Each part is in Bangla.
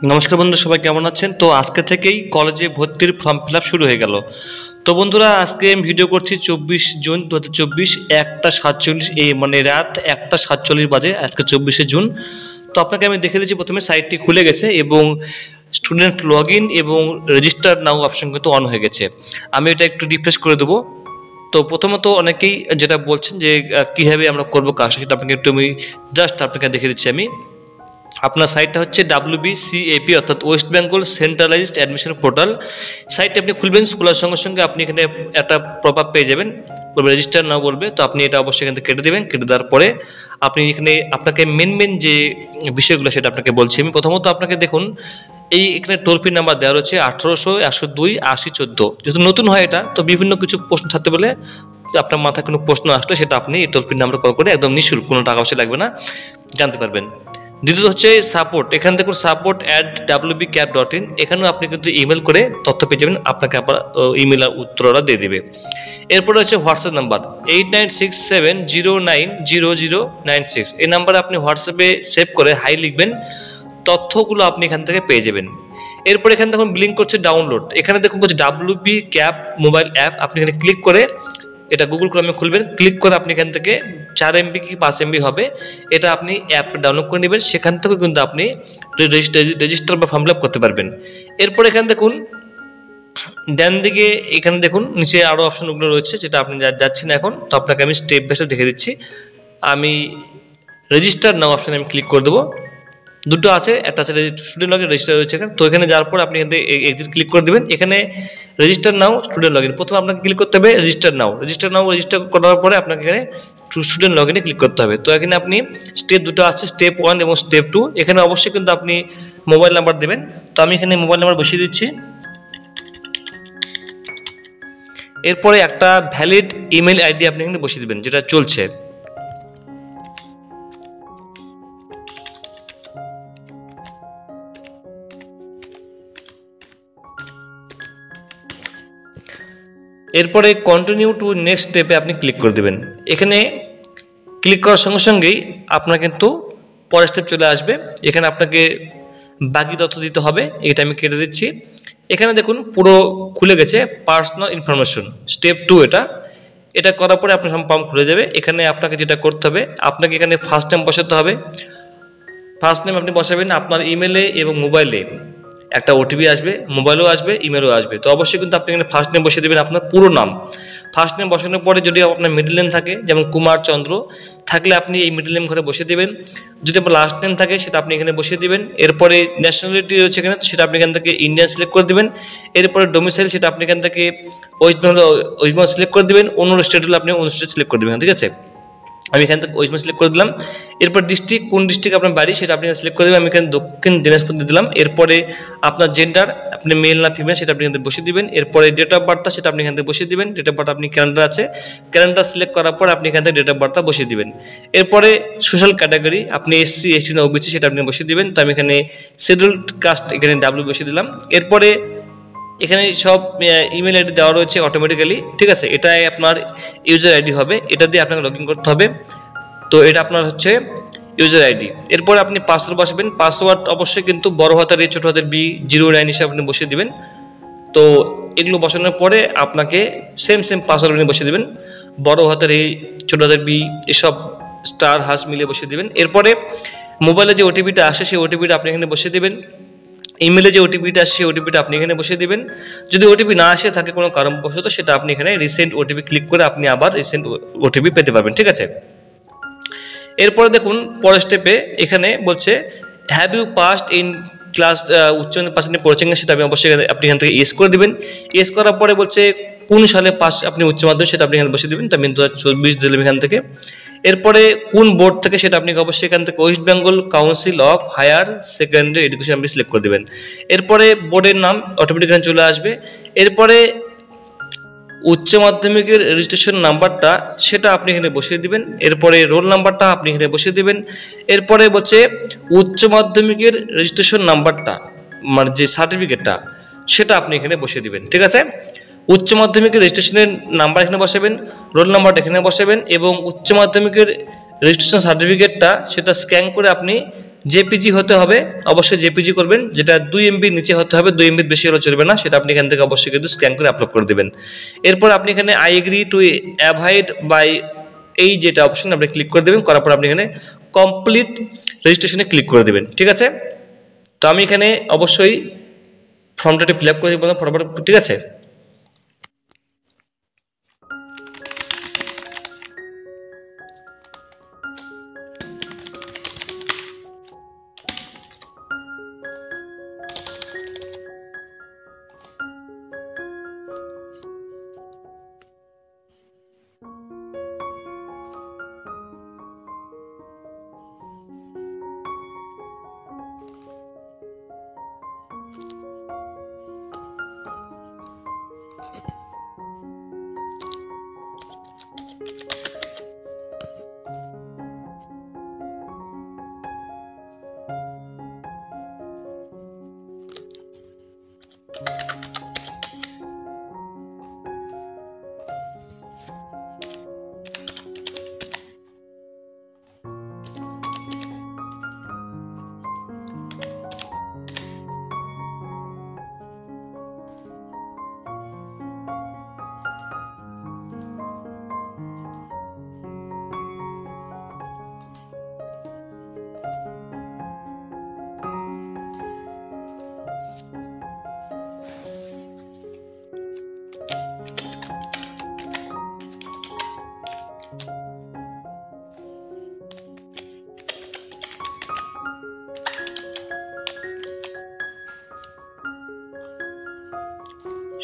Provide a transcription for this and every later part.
নমস্কার বন্ধুরা, সবাই কেমন আছেন? তো আজকে থেকেই কলেজে ভর্তির ফর্ম ফিল আপ শুরু হয়ে গেল। তো বন্ধুরা, আজকে আমি ভিডিও করছি 24 জুন 2024, 1:47 মানে রাত 1:47 বাজে আজকে 24 জুন। তো আপনাকে আমি দেখে দিচ্ছি, প্রথমে সাইটটি খুলে গেছে এবং স্টুডেন্ট লগ ইন এবং রেজিস্টার নাও অপশন কিন্তু অন হয়ে গেছে। আমি এটা একটু রিফ্রেশ করে দেবো। তো প্রথমত অনেকেই যেটা বলছেন যে কীভাবে আমরা করবো কাজটা, সেটা আপনাকে একটু আমি জাস্ট আপনাকে দেখে দিচ্ছি। আমি আপনার সাইটটা হচ্ছে WBCAP অর্থাৎ West Bengal centralised admission portal. সাইটটি আপনি খুলবেন, খোলার সঙ্গে সঙ্গে আপনি এখানে একটা পপ আপ পেয়ে যাবেন, বলবে রেজিস্টার না বলবে। তো আপনি এটা অবশ্যই এখান থেকে কেটে দেবেন। কেটে দেওয়ার পরে আপনি এখানে আপনাকে মেন যে বিষয়গুলো সেটা আপনাকে বলছি আমি। প্রথমত আপনাকে দেখুন, এখানে টোল ফ্রি নাম্বার দেওয়া রয়েছে 1800-102-80-14। যেহেতু নতুন হয় এটা, তো বিভিন্ন কিছু প্রশ্ন থাকতে বলে আপনার মাথায় কোনো প্রশ্ন আসলে সেটা আপনি এই টোল ফ্রি নাম্বার কল করে একদম নিঃশুল্ক, কোনো টাকা পয়সা লাগবে না, জানতে পারবেন। দ্বিতীয়ত হচ্ছে সাপোর্ট। এখানে দেখুন support@wbcap.in, এখানেও আপনি কিন্তু ইমেল করে তথ্য পেয়ে যাবেন, আপনাকে আবার ইমেলের উত্তরটা দিয়ে দেবে। এরপরে হচ্ছে হোয়াটসঅ্যাপ নাম্বার 8967090096। এই নাম্বারে আপনি হোয়াটসঅ্যাপে সেভ করে হাই লিখবেন, তথ্যগুলো আপনি এখান থেকে পেয়ে যাবেন। এরপর এখানে দেখুন ব্লিঙ্ক করছে ডাউনলোড। এখানে দেখুন বলছে WB ক্যাপ মোবাইল অ্যাপ। আপনি এখানে ক্লিক করে এটা গুগল ক্রোমে খুলবেন। ক্লিক করে আপনি এখান থেকে 4 MB কি 5 MB হবে, এটা আপনি অ্যাপ ডাউনলোড করে নেবেন। সেখান থেকে কিন্তু আপনি রেজিস্টার বা ফর্ম ফিল আপ করতে পারবেন। এরপর এখানে দেখুন ডান দিকে, এখানে দেখুন নিচে আরও অপশনগুলো রয়েছে, যেটা আপনি যাচ্ছেন এখন। তো আপনাকে আমি স্টেপ বাই স্টেপ দেখে দিচ্ছি। আমি রেজিস্টার নাও অপশানে আমি ক্লিক করে দেবো। দুটো আছে, একটা আছে স্টুডেন্ট লগ ইন, রেজিস্টার রয়েছে এখানে। তো এখানে যাওয়ার পর আপনি এখান থেকে এক্সিট ক্লিক করে দেবেন। এখানে register now student log in, প্রথমে আপনাকে ক্লিক করতে হবে রেজিস্টার নাও রেজিস্টার করার পরে আপনাকে এখানে স্টুডেন্ট লগ ইনে ক্লিক করতে হবে। তো এখানে আপনি স্টেপ দুটো আছে, স্টেপ 1 এবং স্টেপ 2। এখানে অবশ্যই কিন্তু আপনি মোবাইল নাম্বার দেবেন। তো আমি এখানে মোবাইল নাম্বার বসিয়ে দিচ্ছি। এরপরে একটা ভ্যালিড ইমেল আইডি আপনি এখানে বসিয়ে দেবেন, যেটা চলছে। এরপরে কন্টিনিউ টু নেক্সট স্টেপে আপনি ক্লিক করে দেবেন। এখানে ক্লিক করার সঙ্গে সঙ্গেই আপনার কিন্তু পরের স্টেপ চলে আসবে। এখানে আপনাকে বাকি তথ্য দিতে হবে, এটা আমি কেটে দিচ্ছি। এখানে দেখুন পুরো খুলে গেছে পার্সোনাল ইনফরমেশন, স্টেপ 2। এটা করার পরে আপনার ফর্ম খুলে যাবে। এখানে আপনাকে যেটা করতে হবে, আপনাকে এখানে ফার্স্ট নেম বসাতে হবে। ফার্স্ট নেম আপনি বসাবেন, আপনার ইমেলে এবং মোবাইলে একটা OTP আসবে, মোবাইলেও আসবে, ইমেলও আসবে। তো অবশ্যই কিন্তু আপনি এখানে ফার্স্ট নেম বসিয়ে দেবেন, আপনার পুরো নাম। ফার্স্ট নেম বসানোর পরে যদি আপনার মিডল নেম থাকে, যেমন কুমার চন্দ্র থাকলে আপনি এই মিডল নেম ঘরে বসিয়ে দেবেন। যদি আপনার লাস্ট নেম থাকে সেটা আপনি এখানে বসিয়ে দেবেন। এরপরে ন্যাশনালিটি রয়েছে এখানে, তো সেটা আপনি এখান থেকে ইন্ডিয়ান সিলেক্ট করে দেবেন। এরপরে ডোমিসাইল, সেটা আপনি এখান থেকে ওয়েস্ট বেঙ্গল সিলেক্ট করে দেবেন। অন্য স্টেট হলে আপনি অন্য স্টেট সিলেক্ট করে দেবেন, ঠিক আছে? আমি এখান থেকে ওয়েস্ট বেঙ্গল সিলেক্ট করে দিলাম। এরপর ডিস্ট্রিক্ট, কোন ডিস্ট্রিক্ট আপনার বাড়ি সেটা আপনি সিলেক্ট করে দেবেন। আমি এখানে দক্ষিণ দিনাজপুর দিয়ে দিলাম। এরপরে আপনার জেন্ডার, আপনি মেল না ফিমেল সেটা আপনি এখান থেকে বসিয়ে দিবেন। এরপরে ডেট অফ বার্থটা সেটা আপনি এখান থেকে বসিয়ে দিবেন। ডেট অফ বার্থ আপনি ক্যালেন্ডার আছে, ক্যালেন্ডার সিলেক্ট করার পর আপনি এখান থেকে ডেট অফ বার্থটা বসিয়ে দিবেন। এরপরে সোশ্যাল ক্যাটাগরি, আপনি SC ST না OBC সেটা আপনি বসিয়ে দিবেন। তো আমি এখানে শিডিউলড কাস্ট, এখানে W বসিয়ে দিলাম। এরপরে এখানে সব ইমেল আইডি দেওয়া রয়েছে অটোমেটিক্যালি, ঠিক আছে? এটাই আপনার ইউজার আইডি হবে, এটা দিয়ে আপনাকে লগ ইন করতে হবে। তো এটা আপনার হচ্ছে ইউজার আইডি। এরপর আপনি পাসওয়ার্ড বসাবেন। পাসওয়ার্ড অবশ্যই কিন্তু বড় হাতের ছোট হাতের B09 হিসেবে আপনি বসিয়ে দেবেন। তো এগুলো বসানোর পরে আপনাকে সেম পাসওয়ার্ড আপনি বসিয়ে দেবেন, বড় হাতের ছোট হাতের B, এসব স্টার হাস মিলিয়ে বসিয়ে দেবেন। এরপরে মোবাইলে যে OTPটা আসে সেই OTPটা আপনি এখানে বসিয়ে দেবেন। ইমেলে যে OTPটা আসে সেই OTPটা আপনি এখানে বসিয়ে দেবেন। যদি OTP না আসে থাকে কোনো কারণবশত, সেটা আপনি এখানে রিসেন্ট OTP ক্লিক করে আপনি আবার রিসেন্ট OTP পেতে পারবেন, ঠিক আছে? এরপরে দেখুন পরের স্টেপে এখানে বলছে have you passed in class, উচ্চ মাধ্যমিক পাস নিয়ে পড়েছেন, সেটা আমি অবশ্যই আপনি এখান থেকে ইয়েস করে দেবেন। ইয়েস করার পরে বলছে কোন সালে পাস আপনি উচ্চ মাধ্যমিক, সেটা আপনি এখানে বসিয়ে দেবেন। তো আমি 2024 দিলাম এখান থেকে। এরপরে কোন বোর্ড থেকে সেটা আপনি অবশ্যই এখান থেকে West Bengal Council of Higher Secondary Education আপনি সিলেক্ট করে দেবেন। এরপরে বোর্ডের নাম অটোমেটিক এখানে চলে আসবে। এরপরে উচ্চ মাধ্যমিকের রেজিস্ট্রেশন নাম্বারটা সেটা আপনি এখানে বসিয়ে দিবেন। এরপরে রোল নাম্বারটা আপনি এখানে বসিয়ে দিবেন। এরপরে বলছে উচ্চ মাধ্যমিকের রেজিস্ট্রেশন নাম্বারটা, মানে যে সার্টিফিকেটটা, সেটা আপনি এখানে বসিয়ে দিবেন, ঠিক আছে? উচ্চ মাধ্যমিকের রেজিস্ট্রেশনের নাম্বার এখানে বসাবেন, রোল নাম্বারটা এখানে বসাবেন এবং উচ্চ মাধ্যমিকের রেজিস্ট্রেশন সার্টিফিকেটটা সেটা স্ক্যান করে আপনি জেপিজি হতে হবে, অবশ্যই জেপিজি করবেন, যেটা 2 এমবির নিচে হতে হবে, 2 এমবির বেশি হলে চলবে না, সেটা আপনি এখান থেকে অবশ্যই কিন্তু স্ক্যান করে আপলোড করে দেবেন। এরপর আপনি এখানে I agree to avoid by এই যেটা অপশন আপনি ক্লিক করে দেবেন, করার পর আপনি এখানে কমপ্লিট রেজিস্ট্রেশনে ক্লিক করে দেবেন। ঠিক আছে, তো আমি এখানে অবশ্যই ফর্মটা ফিল আপ করে দেবো ফটাফট। ঠিক আছে,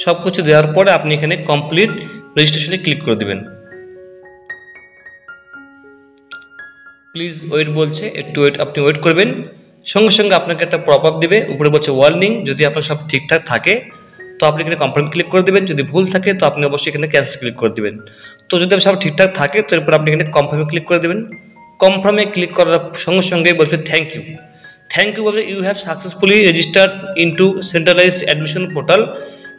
সব কিছু দেওয়ার পরে আপনি এখানে কমপ্লিট রেজিস্ট্রেশনে ক্লিক করে দেবেন। প্লিজ ওয়েট বলছে, একটু ওয়েট, আপনি ওয়েট করবেন। সঙ্গে সঙ্গে আপনাকে একটা পপ আপ দেবে, উপরে বলছে ওয়ার্নিং, যদি আপনার সব ঠিকঠাক থাকে তো আপনি এখানে কনফার্ম ক্লিক করে দেবেন, যদি ভুল থাকে তো আপনি অবশ্যই এখানে ক্যান্সেল ক্লিক করে দেবেন। তো যদি সব ঠিকঠাক থাকে তো এরপর আপনি এখানে কনফার্মে ক্লিক করে দেবেন। কনফার্মে ক্লিক করার সঙ্গে সঙ্গে বলবে থ্যাংক ইউ। থ্যাংক ইউ বলবে you have successfully registered into centralised admission portal,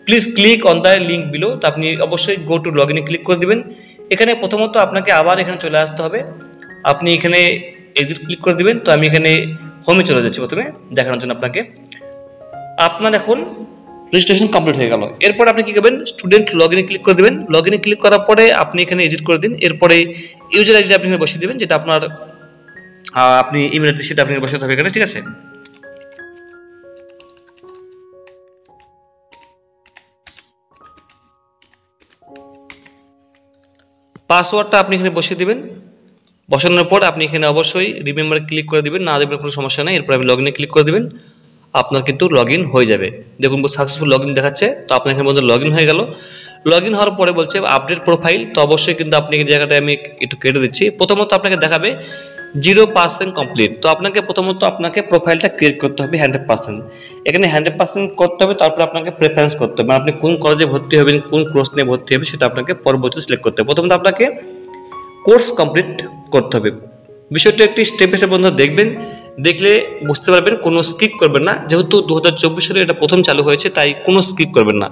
please click on the link below. তো আপনি অবশ্যই গো টু লগ ইনে ক্লিক করে দেবেন। এখানে প্রথমত আপনাকে আবার এখানে চলে আসতে হবে, আপনি এখানে এক্সিট ক্লিক করে দেবেন। তো আমি এখানে হোমে চলে যাচ্ছি প্রথমে দেখানোর জন্য আপনাকে। আপনার এখন রেজিস্ট্রেশন কমপ্লিট হয়ে গেল। এরপর আপনি কী করবেন, স্টুডেন্ট লগ ইনে ক্লিক করে দেবেন। লগ ইনে ক্লিক করার পরে আপনি এখানে এডিট করে দিন। এরপরে ইউজার আইডি আপনি বসিয়ে দেবেন, যেটা আপনার আপনি ইমেল আইডি সেটা আপনি বসাতে হবে এখানে। ঠিক আছে, পাসওয়ার্ডটা আপনি এখানে বসিয়ে দেবেন। বসানোর পর আপনি এখানে অবশ্যই রিমেম্বার ক্লিক করে দেবেন, না দেবেন কোনো সমস্যা নেই। এরপর আপনি লগ ইনে ক্লিক করে দেবেন, আপনার কিন্তু লগ ইন হয়ে যাবে। দেখুন সাকসেসফুল লগ ইন দেখাচ্ছে। তো আপনার এখানে বলতে লগ ইন হয়ে গেল। লগ ইন হওয়ার পরে বলছে আপডেট প্রোফাইল। তো অবশ্যই কিন্তু আপনি এই জায়গাটায় আমি একটু কেটে দিচ্ছি। প্রথমত আপনাকে দেখাবে 0% কমপ্লিট। তো আপনাকে প্রথমত আপনাকে প্রোফাইলটা ক্রিয়েট করতে হবে 100%। এখানে 100% করতে হবে, তারপর আপনাকে প্রেফারেন্স করতে হবে, আপনি কোন কলেজে ভর্তি হবেন, কোন কোর্স নিয়ে ভর্তি হবে সেটা আপনাকে পরবর্তী সিলেক্ট করতে হবে। প্রথমত আপনাকে কোর্স কমপ্লিট করতে হবে। বিষয়টা একটি স্টেপে স্টেপ বন্ধু দেখবেন, দেখলে বুঝতে পারবেন, কোনো স্কিপ করবেন না। যেহেতু 2024 সালে এটা প্রথম চালু হয়েছে, তাই কোনো স্কিপ করবেন না।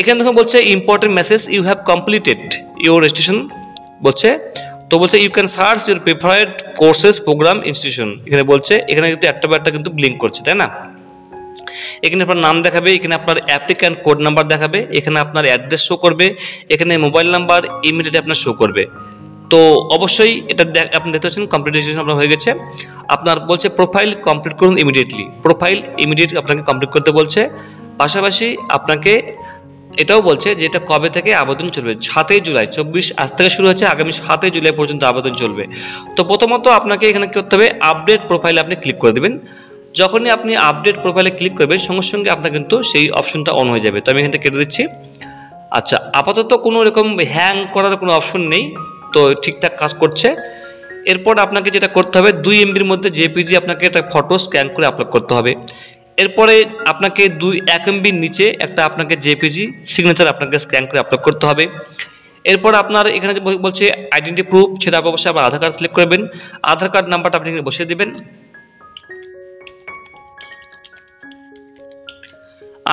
এখানে দেখুন বলছে important message, you have completed your registration বলছে। তো বলছে you can search your preferred courses programme institution. এখানে বলছে, এখানে কিন্তু একটা বা একটা কিন্তু ব্লিঙ্ক করছে, তাই না। এখানে আপনার নাম দেখাবে, এখানে আপনার অ্যাপ্লিক্যান্ট কোড নাম্বার দেখাবে, এখানে আপনার অ্যাড্রেস শো করবে, এখানে মোবাইল নাম্বার, ইমেল আইডি আপনার শো করবে। তো অবশ্যই এটা আপনি দেখতে পাচ্ছেন কমপ্লিট রেজিস্ট্রেশন আপনার হয়ে গেছে। আপনার বলছে প্রোফাইল কমপ্লিট করুন ইমিডিয়েটলি, প্রোফাইল ইমিডিয়েট আপনাকে কমপ্লিট করতে বলছে। পাশাপাশি আপনাকে এটাও বলছে যে এটা কবে থেকে আবেদন চলবে, 7 জুলাই 24 আজ থেকে শুরু হচ্ছে, আগামী 7 জুলাই পর্যন্ত আবেদন চলবে। তো প্রথমত আপনাকে এখানে কী করতে হবে, আপডেট প্রোফাইলে আপনি ক্লিক করে দেবেন। যখনই আপনি আপডেট প্রোফাইলে ক্লিক করবেন সঙ্গে সঙ্গে আপনার কিন্তু সেই অপশনটা অন হয়ে যাবে। তো আমি এখান থেকে কেটে দিচ্ছি। আচ্ছা, আপাতত কোনো রকম হ্যাং করার কোনো অপশন নেই, তো ঠিকঠাক কাজ করছে। এরপর আপনাকে যেটা করতে হবে, 2 এমবির মধ্যে জেপিজি আপনাকে একটা ফটো স্ক্যান করে আপলোড করতে হবে। এরপরে আপনাকে 1 এমবির নিচে একটা আপনাকে জেপিজি সিগনেচার আপনাকে স্ক্যান করে আপলোড করতে হবে। এরপর আপনার এখানে বলছে আইডেন্টি প্রুফ, সেটা অবশ্যই আপনার আধার কার্ড সিলেক্ট করবেন। আধার কার্ড নাম্বারটা আপনি এখানে বসিয়ে দেবেন।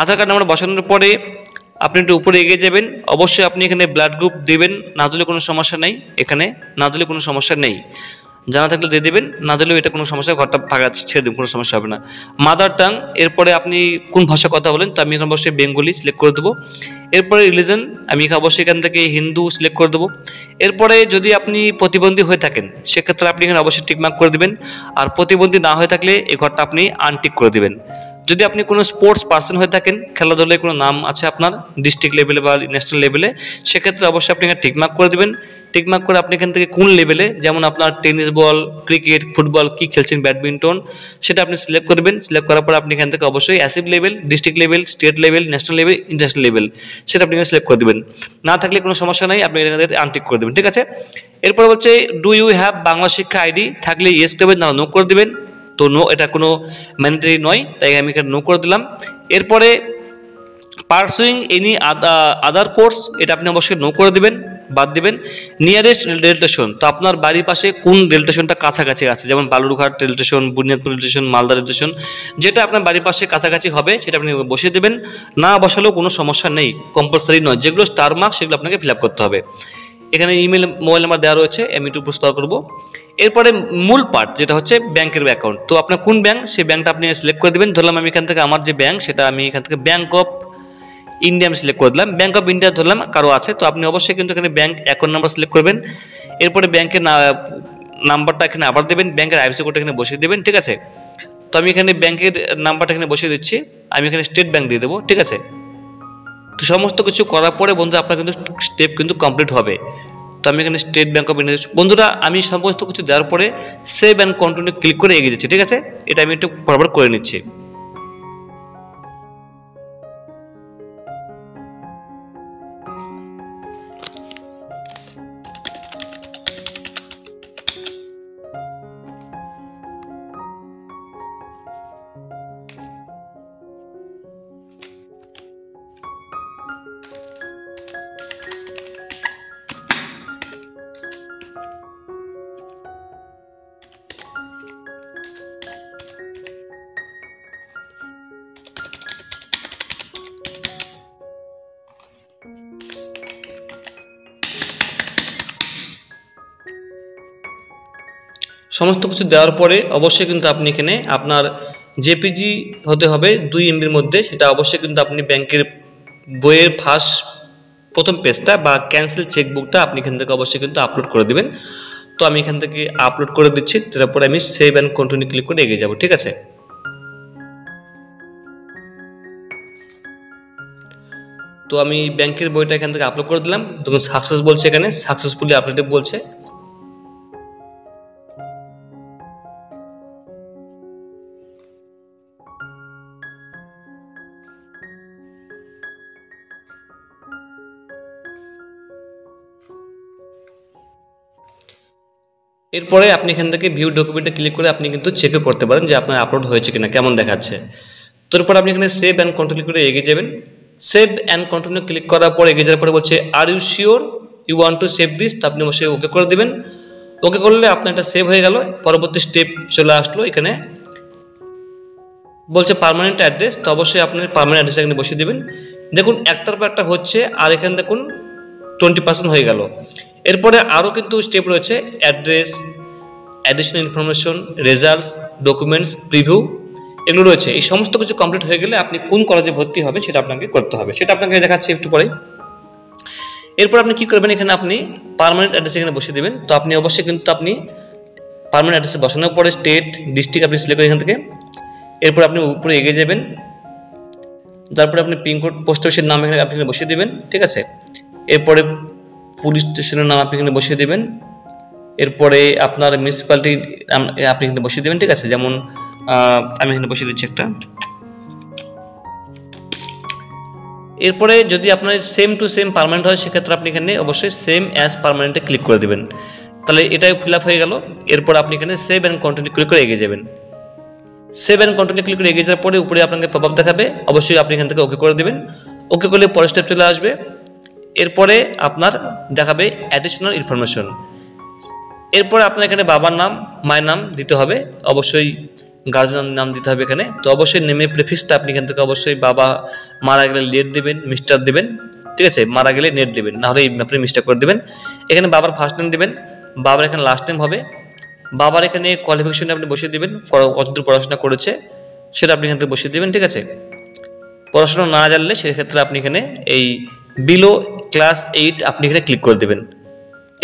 আধার কার্ড নাম্বার বসানোর পরে আপনি একটু উপরে এগিয়ে যাবেন। অবশ্যই আপনি এখানে ব্লাড গ্রুপ দেবেন, না দিলে কোনো সমস্যা নেই, এখানে না দিলে কোনো সমস্যা নেই। জানা থাকলে দিয়ে দেবেন, না দিলেও এটা কোনো সমস্যা, ঘরটা ফাঁকা ছেড়ে দেবেন, কোনো সমস্যা হবে না। মাদার টাং, এরপরে আপনি কোন ভাষা কথা বলেন, তো আমি এখানে অবশ্যই বেঙ্গলি সিলেক্ট করে দেবো। এরপরে রিলিজন, আমি অবশ্যই এখান থেকে হিন্দু সিলেক্ট করে দেবো। এরপরে যদি আপনি প্রতিবন্ধী হয়ে থাকেন সেক্ষেত্রে আপনি এখানে অবশ্যই টিকমার্ক করে দেবেন, আর প্রতিবন্ধী না হয়ে থাকলে এই ঘরটা আপনি আনটিক করে দেবেন। যদি আপনি কোনো স্পোর্টস পার্সন হয়ে থাকেন, খেলাধুলায় কোনো নাম আছে আপনার ডিস্ট্রিক্ট লেভেলে বা ন্যাশনাল লেভেলে, সেক্ষেত্রে অবশ্যই আপনি এখানে টিকমার্ক করে দেবেন। টিকমার্ক করে আপনি এখান থেকে কোন লেভেলে, যেমন আপনার টেনিস বল, ক্রিকেট, ফুটবল কী খেলছেন, ব্যাডমিন্টন, সেটা আপনি সিলেক্ট করবেন। সিলেক্ট করার পর আপনি এখান থেকে অবশ্যই অ্যাসিভ level, district level, state level, national level, international level, সেটা আপনি এখানে সিলেক্ট করে দেবেন। না থাকলে কোনো সমস্যা নেই, আপনি এখান থেকে আনটিক করে দেবেন, ঠিক আছে। এরপর হচ্ছে ডু ইউ হ্যাভ বাংলা শিক্ষা আইডি, থাকলে ইয়েস করবেন, না নো করে দেবেন। তো নো, এটা কোনো ম্যান্ডেটরি নয়, তাই আমি এখানে নো করে দিলাম। এরপরে পারসুইং এনি আদার কোর্স, এটা আপনি অবশ্যই নো করে দেবেন, বাদ দেবেন। নিয়ারেস্ট রেল স্টেশন, তো আপনার বাড়ির পাশে কোন রেল স্টেশনটা কাছাকাছি আছে, যেমন Balurghat rail station, Buniadpur rail station, Malda rail station, যেটা আপনার বাড়ির পাশে কাছাকাছি হবে সেটা আপনি বসিয়ে দেবেন। না বসালেও কোনো সমস্যা নেই, কম্পালসারি নয়, যেগুলো স্টার মার্ক সেগুলো আপনাকে ফিল আপ করতে হবে। এখানে ইমেল, মোবাইল নাম্বার দেওয়া রয়েছে, আমি একটু প্রস্তাব করবো। এরপরে মূল পার্ট যেটা হচ্ছে ব্যাংকের অ্যাকাউন্ট, তো আপনার কোন ব্যাংক সেই ব্যাংকটা আপনি সিলেক্ট করে দেবেন। ধরলাম আমি এখান থেকে আমার যে ব্যাংক সেটা আমি এখান থেকে ব্যাংক অফ ইন্ডিয়া আমি সিলেক্ট করে দিলাম। ব্যাংক অফ ইন্ডিয়া ধরলাম কারো আছে, তো আপনি অবশ্যই কিন্তু এখানে ব্যাংক অ্যাকাউন্ট নাম্বার সিলেক্ট করবেন। এরপরে ব্যাংকের নাম্বারটা এখানে আবার দেবেন, ব্যাংকের আইএফএসসি কোডটা এখানে বসিয়ে দেবেন, ঠিক আছে। তো আমি এখানে ব্যাংকের নাম্বারটা এখানে বসিয়ে দিচ্ছি, আমি এখানে স্টেট ব্যাংক দিয়ে দেবো, ঠিক আছে। তো সমস্ত কিছু করার পরে বন্ধু আপনার কিন্তু স্টেপ কিন্তু কমপ্লিট হবে। তো আমি এখানে স্টেট ব্যাংক অফ ইন্ডিয়া, বন্ধুরা আমি সমস্ত কিছু দেওয়ার পরে সেভ অ্যান্ড কন্টিনিউ ক্লিক করে এগিয়ে যাচ্ছি, ঠিক আছে। এটা আমি একটু বরাবর করে নিচ্ছি। সমস্ত কিছু দেওয়ার পরে অবশ্যই কিন্তু আপনি এখানে আপনার জেপিজি হতে হবে 2 MBর মধ্যে, সেটা অবশ্যই কিন্তু আপনি ব্যাংকের বইয়ের প্রথম পেজটা বা ক্যান্সেল চেকবুকটা আপনি এখান থেকে অবশ্যই কিন্তু আপলোড করে দেবেন। তো আমি এখান থেকে আপলোড করে দিচ্ছি, তারপরে আমি সেভ অ্যান্ড কন্টিনিউ ক্লিক করে এগিয়ে যাব, ঠিক আছে। তো আমি ব্যাংকের বইটা এখান থেকে আপলোড করে দিলাম, তখন সাকসেস বলছে, এখানে সাকসেসফুলি আপডেটেড বলছে। এরপরে আপনি এখান থেকে ভিউ ডকুমেন্টে ক্লিক করে আপনি কিন্তু চেকও করতে পারেন যে আপনার আপলোড হয়েছে কিনা, কেমন দেখাচ্ছে। তো এরপর আপনি এখানে সেভ অ্যান্ড কন্টিনিউ করে এগিয়ে যাবেন। সেভ অ্যান্ড কন্টিনিউ ক্লিক করার পর এগিয়ে যাওয়ার পরে বলছে are you sure you want to save this, তো আপনি অবশ্যই ওকে করে দেবেন। ওকে করলে আপনার এটা সেভ হয়ে গেল। পরবর্তী স্টেপ চলে আসলো, এখানে বলছে পার্মানেন্ট অ্যাড্রেস, তো অবশ্যই আপনি পার্মানেন্ট অ্যাড্রেস এখানে বসিয়ে দেবেন। দেখুন একটার পর একটা হচ্ছে, আর এখানে দেখুন 20% হয়ে গেল। এরপরে আরও কিন্তু স্টেপ রয়েছে, address, additional information, results, documents, preview, এগুলো রয়েছে। এই সমস্ত কিছু কমপ্লিট হয়ে গেলে আপনি কোন কলেজে ভর্তি হবে সেটা আপনাকে করতে হবে, সেটা আপনাকে দেখাচ্ছি একটু পরে। এরপর আপনি কি করবেন, এখানে আপনি পার্মানেন্ট অ্যাড্রেস এখানে বসিয়ে দেবেন। তো আপনি অবশ্যই কিন্তু আপনি পার্মানেন্ট অ্যাড্রেসে বসানোর পরে স্টেট, ডিস্ট্রিক্ট আপনি সিলেক্ট করেন এখান থেকে। এরপর আপনি উপরে এগিয়ে যাবেন, তারপরে আপনি পিনকোড, পোস্ট অফিসের নাম এখানে আপনি বসিয়ে দেবেন, ঠিক আছে। এরপরে পুলিশ স্টেশনের নাম আপনি এখানে বসিয়ে দেবেন। এরপরে আপনার মিউনিসিপ্যালিটি আপনি এখানে বসিয়ে দেবেন, ঠিক আছে। যেমন আমি এখানে বসিয়ে দিচ্ছি একটা। এরপরে যদি আপনার সেম টু সেম পার্মানেন্ট হয় সেক্ষেত্রে আপনি এখানে অবশ্যই সেম অ্যাজ পার্মানেন্টে ক্লিক করে দেবেন, তাহলে এটাই ফিল আপ হয়ে গেল। এরপর আপনি এখানে সেভ অ্যান্ড কন্টিনিউ ক্লিক করে এগিয়ে যাবেন। সেভ অ্যান্ড কন্টিনিউ ক্লিক করে এগিয়ে যাওয়ার পরে উপরে আপনাকে পপ আপ দেখাবে, অবশ্যই আপনি এখান থেকে ওকে করে দেবেন। ওকে করলে পরের স্টেপ চলে আসবে। এরপরে আপনার দেখাবে অ্যাডিশনাল ইনফরমেশন। এরপরে আপনার এখানে বাবার নাম, মায়ের নাম দিতে হবে, অবশ্যই গার্জেন নাম দিতে হবে এখানে। তো অবশ্যই নেমে প্রেফিক্সটা আপনি এখান থেকে অবশ্যই বাবা মারা গেলে নেট দেবেন, মিস্টার দেবেন, ঠিক আছে। মারা গেলে নেট দেবেন, নাহলে আপনি মিস্টার করে দেবেন। এখানে বাবার ফার্স্ট নেম দেবেন, বাবার এখানে লাস্ট নেম হবে, বাবার এখানে কোয়ালিফিকেশন আপনি বসিয়ে দেবেন, কতদূর পড়াশোনা করেছে সেটা আপনি এখান থেকে বসিয়ে দেবেন। ঠিক আছে, পড়াশোনা না জানলে সেক্ষেত্রে আপনি এখানে এই বিলো ক্লাস 8 আপনি এখানে ক্লিক করে দেবেন।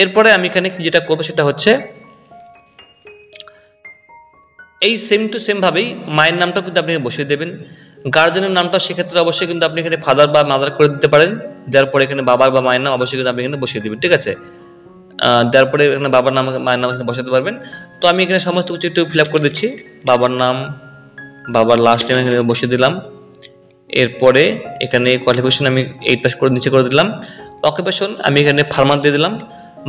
এরপরে আমি এখানে যেটা করবো সেটা হচ্ছে এই সেম টু সেম ভাবেই মায়ের নামটাও কিন্তু আপনি বসিয়ে দেবেন। গার্জেনের নামটা সেক্ষেত্রে অবশ্যই কিন্তু আপনি এখানে ফাদার বা মাদার করে দিতে পারেন। দেওয়ার পরে এখানে বাবার বা মায়ের নাম অবশ্যই কিন্তু আপনি এখানে বসিয়ে দেবেন। ঠিক আছে, দেওয়ার পরে এখানে বাবার নাম মায়ের নাম এখানে বসাতে পারবেন। তো আমি এখানে সমস্ত কিছু একটু ফিল আপ করে দিচ্ছি। বাবার নাম, বাবার লাস্ট নেম এখানে বসিয়ে দিলাম। এরপরে এখানে কোয়ালিফিকেশন আমি 8 পাস করে নিচে করে দিলাম। অকুপেশন আমি এখানে ফার্মার দিয়ে দিলাম।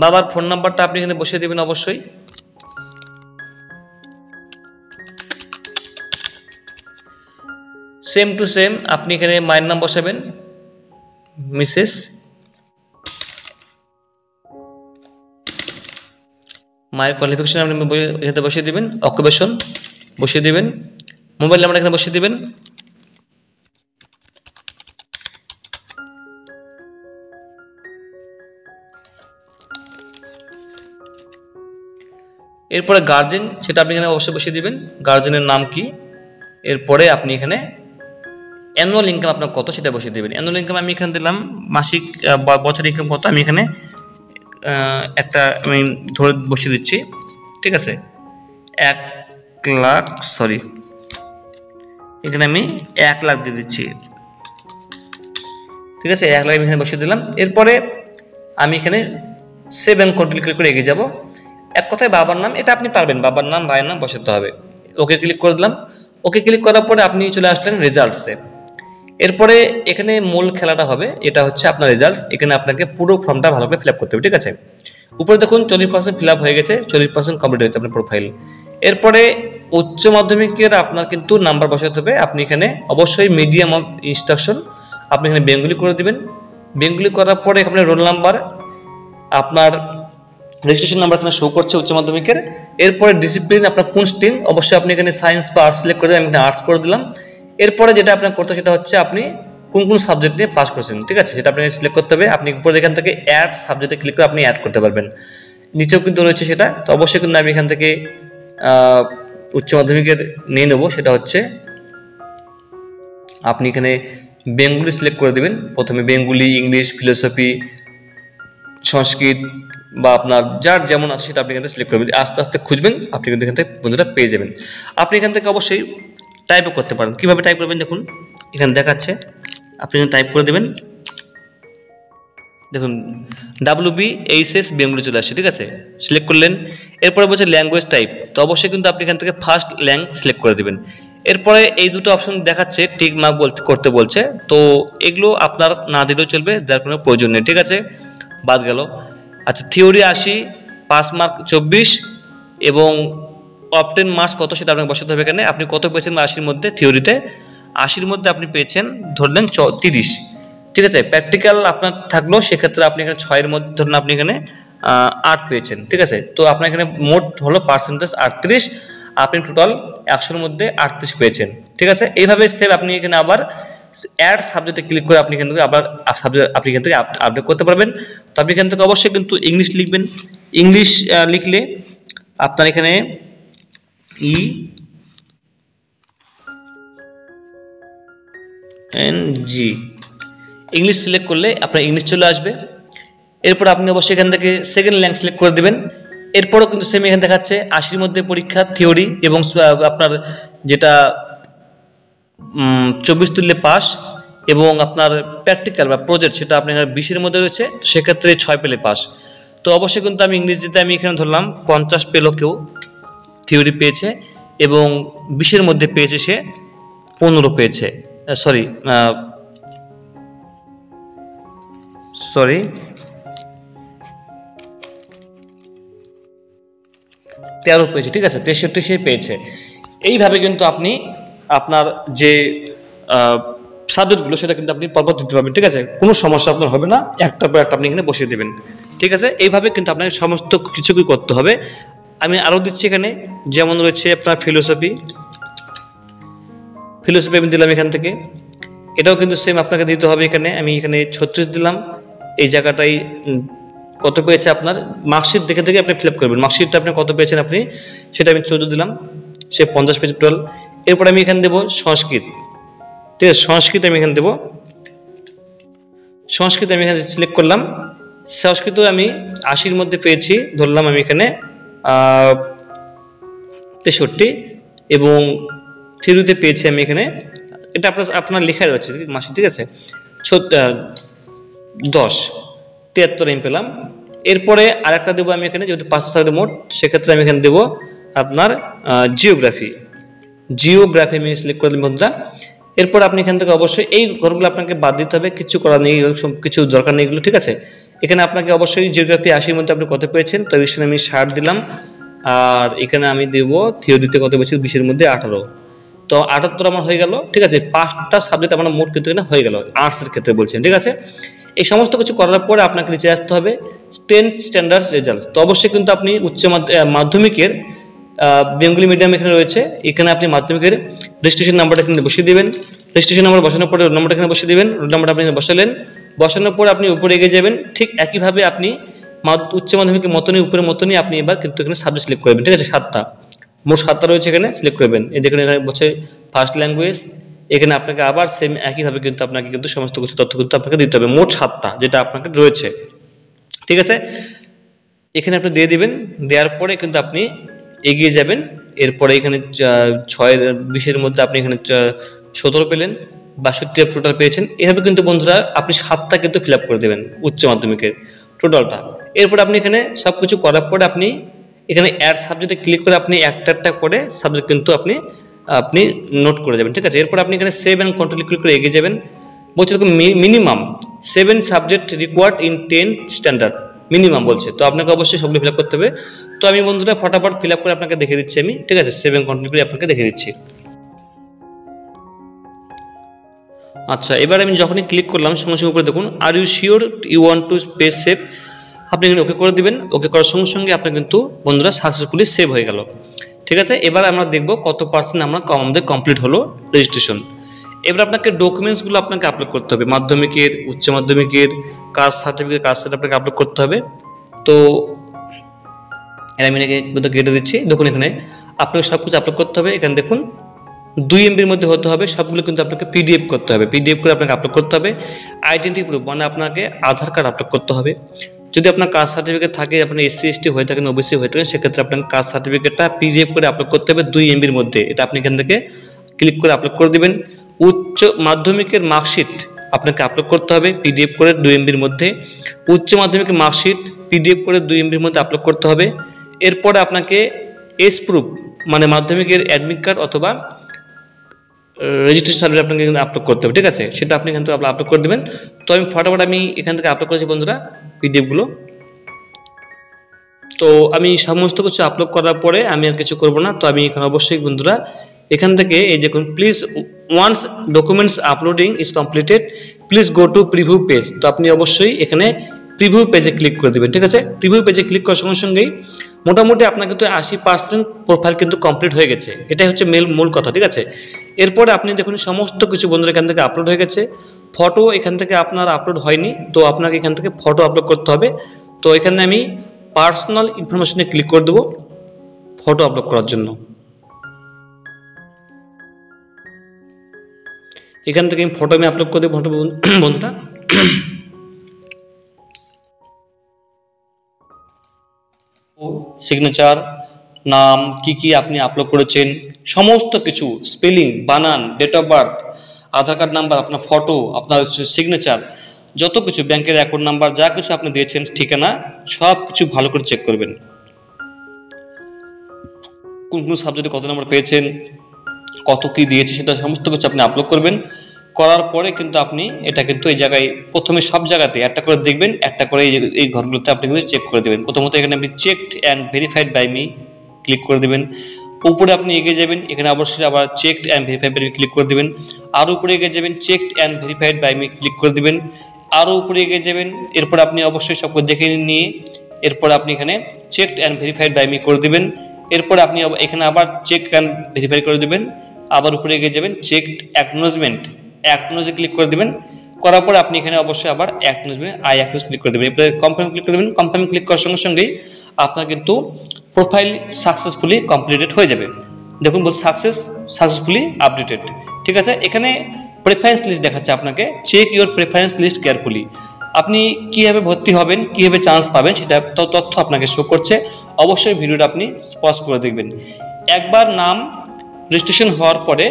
বাবার ফোন নাম্বারটা আপনি এখানে বসিয়ে দেবেন অবশ্যই। সেম টু সেম আপনি এখানে মায়ের নাম বসাবেন মিসেস, মায়ের কোয়ালিফিকেশন আপনি এখানে বসিয়ে দেবেন, অকুপেশন বসিয়ে দেবেন, মোবাইল নাম্বার এখানে বসিয়ে দেবেন। এরপরে গার্জেন সেটা আপনি এখানে অবশ্যই বসিয়ে দেবেন, গার্জেনের নাম কি। এরপরে আপনি এখানে অ্যানুয়াল ইনকাম আপনার কত সেটা বসিয়ে দেবেন। অ্যানুয়াল ইনকাম আমি এখানে দিলাম মাসিক বছরের ইনকাম কত আমি এখানে একটা আমি ধরে বসিয়ে দিচ্ছি। ঠিক আছে, 1 লাখ, সরি এখানে আমি 1 লাখ দিয়ে দিচ্ছি। ঠিক আছে, 1 লাখ আমি এখানে বসিয়ে দিলাম। এরপরে আমি এখানে সেভ অ্যান্ড কন্টিনিউ ক্লিক করে এগিয়ে যাব। এক কথায় বাবার নাম এটা আপনি পারবেন, বাবার নাম ভাইয়ের নাম বসাতে হবে। ওকে ক্লিক করে দিলাম। ওকে ক্লিক করার পরে আপনি চলে আসলেন রেজাল্টসে। এরপরে এখানে মূল খেলাটা হবে, এটা হচ্ছে আপনার রেজাল্টস। এখানে আপনাকে পুরো ফর্মটা ভালো করে ফিল আপ করতে হবে। ঠিক আছে, উপরে দেখুন 40% ফিল আপ হয়ে গেছে, 40% কমপ্লিট হয়েছে আপনার প্রোফাইল। এরপরে উচ্চ মাধ্যমিকের আপনার কিন্তু নাম্বার বসাতে হবে। আপনি এখানে অবশ্যই মিডিয়াম অফ ইনস্ট্রাকশন আপনি এখানে বেঙ্গলি করে দেবেন। বেঙ্গলি করার পরে এখানে রোল নাম্বার, আপনার রেজিস্ট্রেশন নাম্বার এখানে শো করছে উচ্চ মাধ্যমিকের। এরপরে ডিসিপ্লিন আপনার কোন স্ট্রিম, অবশ্যই আপনি এখানে সায়েন্স বা আর্টস সিলেক্ট করে দেবেন, আমি এখানে আর্টস করে দিলাম। এরপরে যেটা আপনার করতে সেটা হচ্ছে আপনি কোন কোন সাবজেক্ট নিয়ে পাস করছেন। ঠিক আছে, সেটা আপনাকে সিলেক্ট করতে হবে। আপনি উপরে এখান থেকে অ্যাড সাবজেক্টে ক্লিক করে আপনি অ্যাড করতে পারবেন, নিচেও কিন্তু রয়েছে সেটা। তো অবশ্যই কিন্তু আমি এখান থেকে উচ্চ মাধ্যমিকের নিয়ে নেবো, সেটা হচ্ছে আপনি এখানে বেঙ্গলি সিলেক্ট করে দেবেন। প্রথমে বেঙ্গলি, ইংলিশ, ফিলোসফি, সংস্কৃত বা আপনার যার যেমন আছে সেটা আপনি এখান থেকে সিলেক্ট করবেন। আস্তে আস্তে খুঁজবেন, আপনি কিন্তু এখান থেকে বন্ধুরা পেয়ে যাবেন। আপনি এখান থেকে অবশ্যই টাইপও করতে পারেন। কীভাবে টাইপ করবেন দেখুন, এখানে দেখাচ্ছে, আপনি এখানে টাইপ করে দেবেন। দেখুন WBHS বেঙ্গলি চলে আসছে। ঠিক আছে, সিলেক্ট করলেন। এরপরে বলছে ল্যাঙ্গুয়েজ টাইপ, তো অবশ্যই কিন্তু আপনি এখান থেকে ফার্স্ট ল্যাঙ্গুয়েজ সিলেক্ট করে দেবেন। এরপরে এই দুটো অপশন দেখাচ্ছে টিক মার্ক করতে বলছে, তো এগুলো আপনার না দিলেও চলবে, যার কোনো প্রয়োজন নেই। ঠিক আছে, বাদ গেল। আচ্ছা, থিওরি 80, পাস মার্ক 24 এবং অবটেন মার্কস কত সেটা আপনাকে বসাতে হবে। এখানে আপনি কত পেয়েছেন 80-র মধ্যে, থিওরিতে 80-র মধ্যে আপনি পেয়েছেন ধরলেন 30। ঠিক আছে, প্র্যাকটিক্যাল আপনার থাকলো সেক্ষেত্রে আপনি এখানে 6-এর মধ্যে ধরুন আপনি এখানে 8 পেয়েছেন। ঠিক আছে, তো আপনার এখানে মোট হলো পার্সেন্টেজ 38, আপনি টোটাল 100-এর মধ্যে 38 পেয়েছেন। ঠিক আছে, এইভাবে সেভ আপনি এখানে আবার অ্যাড সাবজেক্টে ক্লিক করে আপনি এখান থেকে আবার সাবজেক্ট আপনি এখান থেকে আপডেট করতে পারবেন। তো আপনি এখান থেকে অবশ্যই কিন্তু ইংলিশ লিখবেন। ইংলিশ লিখলে আপনার এখানে ENG ইংলিশ সিলেক্ট করলে আপনার ইংলিশ চলে আসবে। এরপর আপনি অবশ্যই এখান থেকে সেকেন্ড ল্যাঙ্গুয়েজ সিলেক্ট করে দেবেন। এরপরও কিন্তু সেম এখানে দেখাচ্ছে 80-র মধ্যে পরীক্ষা থিওরি এবং আপনার যেটা 24 তুললে পাস এবং আপনার প্র্যাকটিক্যাল বা প্রজেক্ট সেটা আপনার 20-এর মধ্যে রয়েছে, সেক্ষেত্রে 6 পেলে পাস। তো অবশ্যই কিন্তু আমি ইংরেজিতে আমি এখানে ধরলাম 50 পেলো কেউ, থিওরি পেয়েছে এবং 20-এর মধ্যে পেয়েছে সে 15 পেয়েছে, সরি 13 পেয়েছে। ঠিক আছে, 63 সে পেয়েছে। এইভাবে কিন্তু আপনি আপনার যে সাবজেক্টগুলো সেটা কিন্তু আপনি পরপর দিতে পারবেন। ঠিক আছে, কোনো সমস্যা আপনার হবে না, একটার পর একটা আপনি এখানে বসিয়ে দেবেন। ঠিক আছে, এইভাবে কিন্তু আপনাকে সমস্ত কিছুই করতে হবে। আমি আরও দিচ্ছি এখানে, যেমন রয়েছে আপনার ফিলোসফি আমি দিলাম এখান থেকে, এটাও কিন্তু সেম আপনাকে দিতে হবে। এখানে আমি এখানে 36 দিলাম, এই জায়গাটাই কত পেয়েছে আপনার মার্কশিট দেখে দেখে আপনি ফিল আপ করবেন। মার্কশিটটা আপনি কত পেয়েছেন আপনি, সেটা আমি 14 দিলাম, সে 50 পেয়েছে টোটাল। এরপর আমি এখানে দেবো সংস্কৃত, ঠিক আছে, সংস্কৃত আমি এখানে দেবো। সংস্কৃত আমি এখানে সিলেক্ট করলাম। সংস্কৃত আমি 80-র মধ্যে পেয়েছি, ধরলাম আমি এখানে 63, এবং থিওরিতে পেয়েছি আমি এখানে, এটা আপনার লেখা রয়েছে মাসে, ঠিক আছে, 10, 73 আমি পেলাম। এরপরে আরেকটা দেবো আমি এখানে, যেহেতু 5 সাবজেক্ট মোট, সেক্ষেত্রে আমি এখানে দেবো আপনার জিওগ্রাফি আমি সিলেক্ট করে দিলাম বন্ধুরা। এরপর আপনি এখান থেকে অবশ্যই এই ঘরগুলো আপনাকে বাদ দিতে হবে, কিছু করার নেই, কিছু দরকার নেই এগুলো, ঠিক আছে। এখানে আপনাকে অবশ্যই জিওগ্রাফি 80-র মধ্যে আপনি কত পেয়েছেন, তো এখানে আমি 60 দিলাম। আর এখানে আমি দেবো থিওরিতে কত পেয়েছি, 20-এর মধ্যে 18, তো 78 আমার হয়ে গেল, ঠিক আছে। 5টা সাবজেক্ট আমার মোট কিন্তু এখানে হয়ে গেল, আর্টসের ক্ষেত্রে বলছেন, ঠিক আছে। এই সমস্ত কিছু করার পরে আপনাকে নিচে আসতে হবে 10th স্ট্যান্ডার্ড রেজাল্ট। তো অবশ্যই কিন্তু আপনি মাধ্যমিকের বেঙ্গলি মিডিয়াম এখানে রয়েছে, এখানে আপনি মাধ্যমিকের রেজিস্ট্রেশন নাম্বারটা এখানে বসিয়ে দেবেন। রেজিস্ট্রেশন নাম্বার বসানোর পরে রোল নাম্বারটা এখানে বসিয়ে দেবেন, রোল নাম্বারটা আপনি বসালেন। বসানোর পর আপনি উপরে এগিয়ে যাবেন, ঠিক একইভাবে আপনি উচ্চ মাধ্যমিকের মতনই, উপরের মতনই আপনি এবার কিন্তু এখানে সাবজেক্ট সিলেক্ট করবেন, ঠিক আছে। 7টা, মোট 7টা রয়েছে, এখানে সিলেক্ট করবেন। এই দেখুন এখানে বলছে ফার্স্ট ল্যাঙ্গুয়েজ, এখানে আপনাকে আবার সেম একইভাবে কিন্তু আপনাকে কিন্তু সমস্ত কিছু তথ্য কিন্তু আপনাকে দিতে হবে, মোট 7টা যেটা আপনাকে রয়েছে, ঠিক আছে। এখানে আপনি দিয়ে দিবেন, দেওয়ার পরে কিন্তু আপনি এগিয়ে যাবেন। এরপরে এখানে 6-20-এর মধ্যে আপনি এখানে 17 পেলেন, 62 টোটাল পেয়েছেন। এভাবে কিন্তু বন্ধুরা আপনি 7টা কিন্তু ফিল আপ করে দেবেন উচ্চ মাধ্যমিকের টোটালটা। এরপর আপনি এখানে সব কিছু করার পরে আপনি এখানে অ্যাড সাবজেক্টে ক্লিক করে আপনি একটা করে সাবজেক্ট কিন্তু আপনি নোট করে যাবেন, ঠিক আছে। এরপর আপনি এখানে সেভ অ্যান্ড কন্ট্রোল ক্লিক করে এগিয়ে যাবেন। বলছে minimum 7 subject required in 10th standard, minimum বলছে, তো আপনাকে অবশ্যই সবগুলো ফিল আপ করতে হবে। তো আমি বন্ধুরা ফটাফট ফিল আপ করে আপনাকে দেখে দিচ্ছি আমি, ঠিক আছে, 7 কন্ট্রোল করে আপনাকে দেখে দিচ্ছি। আচ্ছা, এবার আমি যখনই ক্লিক করলাম সঙ্গে সঙ্গে উপরে দেখুন are you sure you want to pay save, আপনি এখানে ওকে করে দিবেন। ওকে করার সঙ্গে সঙ্গে আপনার কিন্তু বন্ধুরা সাকসেসফুলি সেভ হয়ে গেল, ঠিক আছে। এবার আমরা দেখব কত পার্সেন্ট আমাদের কমপ্লিট হলো রেজিস্ট্রেশন। এবার আপনাকে ডকুমেন্টসগুলো আপনাকে আপলোড করতে হবে, মাধ্যমিকের, উচ্চ মাধ্যমিকের, কাস্ট সার্টিফিকেট আপনাকে আপলোড করতে হবে। তো আমি কেটে দিচ্ছি, দেখুন এখানে আপনাকে সব কিছু আপলোড করতে হবে। এখানে দেখুন 2 MBর মধ্যে হতে হবে, সবগুলো কিন্তু আপনাকে PDF করতে হবে, PDF করে আপনাকে আপলোড করতে হবে। আইডেন্টি প্রুফ মানে আপনাকে আধার কার্ড আপলোড করতে হবে। যদি আপনার কাস্ট সার্টিফিকেট থাকে, আপনি SC ST হয়ে থাকেন, OBC হয়ে থাকেন, সেক্ষেত্রে আপনার কাস্ট সার্টিফিকেটটা PDF করে আপলোড করতে হবে 2 MBর মধ্যে। এটা আপনি এখান থেকে ক্লিক করে আপলোড করে দিবেন। উচ্চ মাধ্যমিকের মার্কশিট আপনাকে আপলোড করতে হবে PDF করে 2 MBর মধ্যে। উচ্চ মাধ্যমিকের মার্কশিট PDF করে 2 MBর মধ্যে আপলোড করতে হবে। এরপরে আপনাকে এজ প্রুফ মানে মাধ্যমিকের অ্যাডমিট কার্ড অথবা রেজিস্ট্রেশন সার্টিফিকেট আপনাকে আপলোড করতে হবে, ঠিক আছে, সেটা আপনি এখান থেকে আপলোড করে দেবেন। তো আমি ফটাফট আমি এখান থেকে আপলোড করেছি বন্ধুরা PDFগুলো। তো আমি সমস্ত কিছু আপলোড করার পরে আমি আর কিছু করব না। তো আমি এখানে অবশ্যই বন্ধুরা এখান থেকে এই দেখুন please once documents uploading is completed please go to preview page. তো আপনি অবশ্যই এখানে প্রিভিউ পেজে ক্লিক করে দেবেন, ঠিক আছে। প্রিভিউ পেজে ক্লিক করার সঙ্গে সঙ্গেই মোটামুটি আপনার কিন্তু 80% প্রোফাইল কিন্তু কমপ্লিট হয়ে গেছে, এটাই হচ্ছে মূল কথা, ঠিক আছে। এরপরে আপনি দেখুন সমস্ত কিছু বন্ধুরা এখান থেকে আপলোড হয়ে গেছে। ফটো এখান থেকে আপনার আপলোড হয়নি, তো আপনাকে এখান থেকে ফটো আপলোড করতে হবে। তো এখানে আমি পার্সোনাল ইনফরমেশনে ক্লিক করে দেবো ফটো আপলোড করার জন্য। এখান থেকে ফটো আমি আপলোড করে দেবো বন্ধুরা। সিগনেচার, নাম, কি আপনি আপলোড করেছেন, সমস্ত কিছু, স্পেলিং, বানান, date of birth, Aadhaar card number, আপনার ফটো, আপনার সিগনেচার, যত কিছু, ব্যাংকের অ্যাকাউন্ট নাম্বার, যা কিছু আপনি দিয়েছেন, ঠিকানা, সব কিছু ভালো করে চেক করবেন। কোন কোন সাবজেক্টে কত নম্বর পেয়েছেন, কত কি দিয়েছে, সেটা সমস্ত কিছু আপনি আপলোড করবেন। করার পরে কিন্তু আপনি এটা কিন্তু এই জায়গায় প্রথমে সব জায়গাতে একটা করে দেখবেন, একটা করে এই ঘরগুলোতে আপনি কিন্তু চেক করে দেবেন। প্রথমত এখানে আপনি checked and verified by me click করে দেবেন। উপরে আপনি এগিয়ে যাবেন, এখানে অবশ্যই আবার checked and verified by me click করে দেবেন। আরও উপরে এগিয়ে যাবেন, checked and verified by me click করে দেবেন। আরও উপরে এগিয়ে যাবেন, এরপর আপনি অবশ্যই সবকে দেখে নিয়ে এরপর আপনি এখানে checked and verified by me করে দেবেন। এরপর আপনি এখানে আবার চেক অ্যান্ড ভেরিফাই করে দেবেন। আবার উপরে এগিয়ে যাবেন, চেকড অ্যাকনোলেজমেন্ট ক্লিক করে দেবেন। করার পর আপনি এখানে অবশ্যই আবার আই ক্লিক করে দেবেন। এরপরে কনফার্ম ক্লিক করে দেবেন। কনফার্ম ক্লিক করার সঙ্গে সঙ্গেই আপনার কিন্তু প্রোফাইল সাকসেসফুলি কমপ্লিটেড হয়ে যাবে। দেখুন বলছে সাকসেসফুলি আপডেটেড। ঠিক আছে, এখানে প্রেফারেন্স লিস্ট দেখাচ্ছে আপনাকে, check your preference list carefully. আপনি কীভাবে ভর্তি হবেন, কীভাবে চান্স পাবেন সেটা তথ্য আপনাকে শো করছে। অবশ্যই ভিডিওটা আপনি পজ করে দেখবেন। একবার নাম রেজিস্ট্রেশন হওয়ার পরে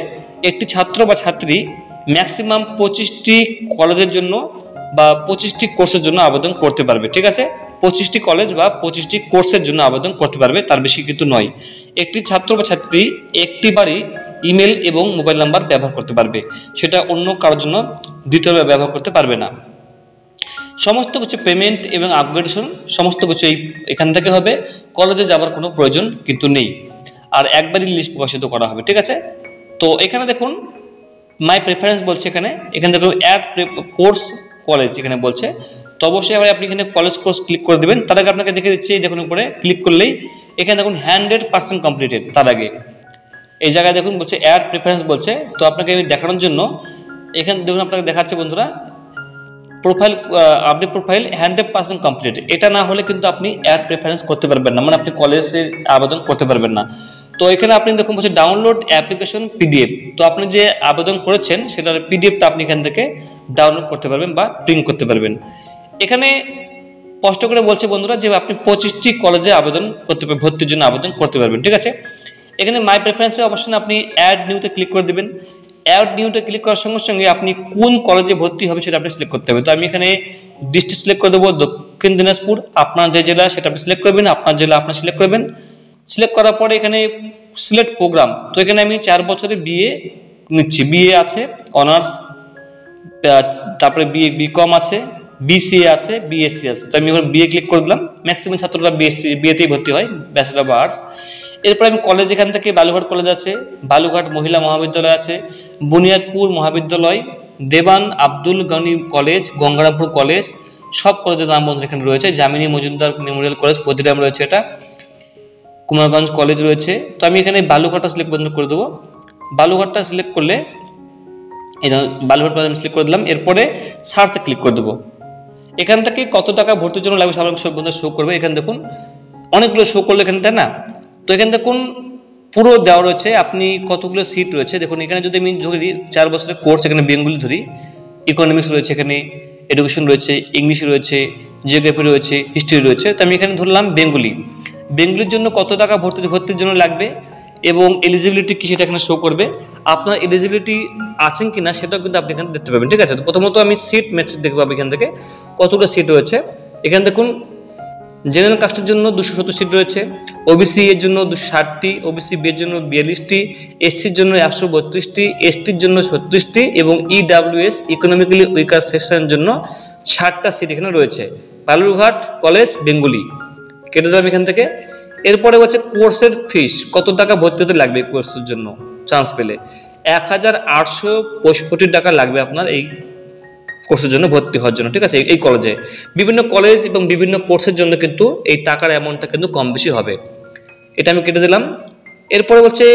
একটি ছাত্র বা ছাত্রী ম্যাক্সিমাম 25টি কলেজের জন্য বা 25টি কোর্সের জন্য আবেদন করতে পারবে। ঠিক আছে, 25টি কলেজ বা 25টি কোর্সের জন্য আবেদন করতে পারবে, তার বেশি কিন্তু নয়। একটি ছাত্র বা ছাত্রী একটিবারই ইমেল এবং মোবাইল নাম্বার ব্যবহার করতে পারবে, সেটা অন্য কারোর জন্য দ্বিতীয়বার ব্যবহার করতে পারবে না। সমস্ত কিছু পেমেন্ট এবং আপগ্রেডেশন সমস্ত কিছু এখান থেকে হবে, কলেজে যাওয়ার কোনো প্রয়োজন কিন্তু নেই। আর একবারই লিস্ট প্রকাশিত করা হবে। ঠিক আছে, তো এখানে দেখুন মাই প্রেফারেন্স বলছে, এখানে দেখুন অ্যাড কোর্স কলেজ এখানে বলছে। তো অবশ্যই এবারে আপনি এখানে কলেজ কোর্স ক্লিক করে দেবেন। তার আগে আপনাকে দেখে দিচ্ছি, দেখুন উপরে ক্লিক করলেই এখানে দেখুন 100% কমপ্লিটেড। তার আগে এই জায়গায় দেখুন বলছে অ্যাড প্রেফারেন্স বলছে। তো আপনাকে আমি দেখানোর জন্য এখানে দেখুন আপনাকে দেখাচ্ছে বন্ধুরা, প্রোফাইল আপডেট প্রোফাইল 100% কমপ্লিট। এটা না হলে কিন্তু আপনি অ্যাড প্রেফারেন্স করতে পারবেন না, মানে আপনি কলেজে আবেদন করতে পারবেন না। তো এখানে আপনি দেখুন বলছে ডাউনলোড অ্যাপ্লিকেশন পিডিএফ। তো আপনি যে আবেদন করেছেন সেটার পিডিএফটা আপনি এখান থেকে ডাউনলোড করতে পারবেন বা প্রিন্ট করতে পারবেন। এখানে স্পষ্ট করে বলছে বন্ধুরা যে আপনি 25টি কলেজে আবেদন করতে পারবেন, ভর্তির জন্য আবেদন করতে পারবেন। ঠিক আছে, এখানে মাই প্রেফারেন্সের অপশনে আপনি অ্যাড নিউতে ক্লিক করে দেবেন। অ্যাড নিউতে ক্লিক করার সঙ্গে সঙ্গে আপনি কোন কলেজে ভর্তি হবে সেটা আপনি সিলেক্ট করতে হবে। তো আমি এখানে ডিস্ট্রিক্ট সিলেক্ট করে দেবো দক্ষিণ দিনাজপুর। আপনার যে জেলা সেটা আপনি সিলেক্ট করবেন, আপনার জেলা আপনার সিলেক্ট করবেন। সিলেক্ট করার পরে এখানে সিলেক্ট প্রোগ্রাম, তো এখানে আমি 4 বছরের বিএ নিচ্ছি। বিএ আছে, অনার্স, তারপরে বিকম আছে, বিসিএ আছে, বিএসসি আছে। তো আমি এখন বিএ ক্লিক করে দিলাম। ম্যাক্সিমাম ছাত্ররা বিএতেই ভর্তি হয়, ব্যাচেলর অফ আর্টস। এরপর আমি কলেজ এখান থেকে বালুঘাট কলেজ আছে, বালুঘাট মহিলা মহাবিদ্যালয় আছে, বুনিয়াদপুর মহাবিদ্যালয়, দেবান আব্দুল গনি কলেজ, গঙ্গারামপুর কলেজ, সব কলেজের নাম বন্ধু এখানে রয়েছে। জামিনী মজুমদার মেমোরিয়াল কলেজ প্রতিরাম রয়েছে, এটা কুমারগঞ্জ কলেজ রয়েছে। তো আমি এখানে বালুঘাটটা সিলেক্ট বন্ধ করে দেবো। বালুঘাটটা সিলেক্ট করলে এই বালুঘাট আমি সিলেক্ট করে দিলাম। এরপরে সার্চে ক্লিক করে দেবো। এখান থেকে কত টাকা ভর্তির জন্য লাগবে সাধারণত সব বন্ধু শো করবে। এখানে দেখুন অনেকগুলো শো করলো এখানে, তাই না? তো এখানে দেখুন পুরো দেওয়া রয়েছে, আপনি কতগুলো সিট রয়েছে দেখুন। এখানে যদি আমি ধরি 4 বছরের কোর্স, এখানে বেঙ্গলি ধরি, ইকোনমিক্স রয়েছে, এখানে এডুকেশন রয়েছে, ইংলিশ রয়েছে, জিওগ্রাফি রয়েছে, হিস্ট্রি রয়েছে। তো আমি এখানে ধরলাম বেঙ্গলির জন্য কত টাকা ভর্তির জন্য লাগবে এবং এলিজিবিলিটি কি সেটা এখানে শো করবে। আপনার এলিজিবিলিটি আছেন কিনা সেটাও কিন্তু আপনি এখানে দেখতে পাবেন। ঠিক আছে, তো প্রথমত আমি সিট ম্যাচ দেখবো এখান থেকে কতগুলো সিট রয়েছে। এখানে দেখুন জেনারেল কাস্টের জন্য 270 সিট রয়েছে, ওবিসি এর জন্য 260টি, ওবিসি বি এর জন্য 42টি, এসসির জন্য 132টি, এসটির জন্য 36টি এবং ইডাব্লিউএস ইকোনমিক্যালি উইকার সেকশনের জন্য 60টা সিট এখানে রয়েছে। বালুরঘাট কলেজ বেঙ্গলি কেটে যাবে এখান থেকে। এরপরে হচ্ছে কোর্সের ফিস, কত টাকা ভর্তি হতে লাগবে কোর্সের জন্য চান্স পেলে। 1865 টাকা লাগবে আপনার এই কোর্সের জন্য ভর্তি হওয়ার জন্য। ঠিক আছে, এই কলেজে বিভিন্ন কলেজ এবং বিভিন্ন কোর্সের জন্য কিন্তু এই টাকার অ্যামাউন্টটা কিন্তু কম বেশি হবে। এটা আমি কেটে দিলাম। এরপরে বলছে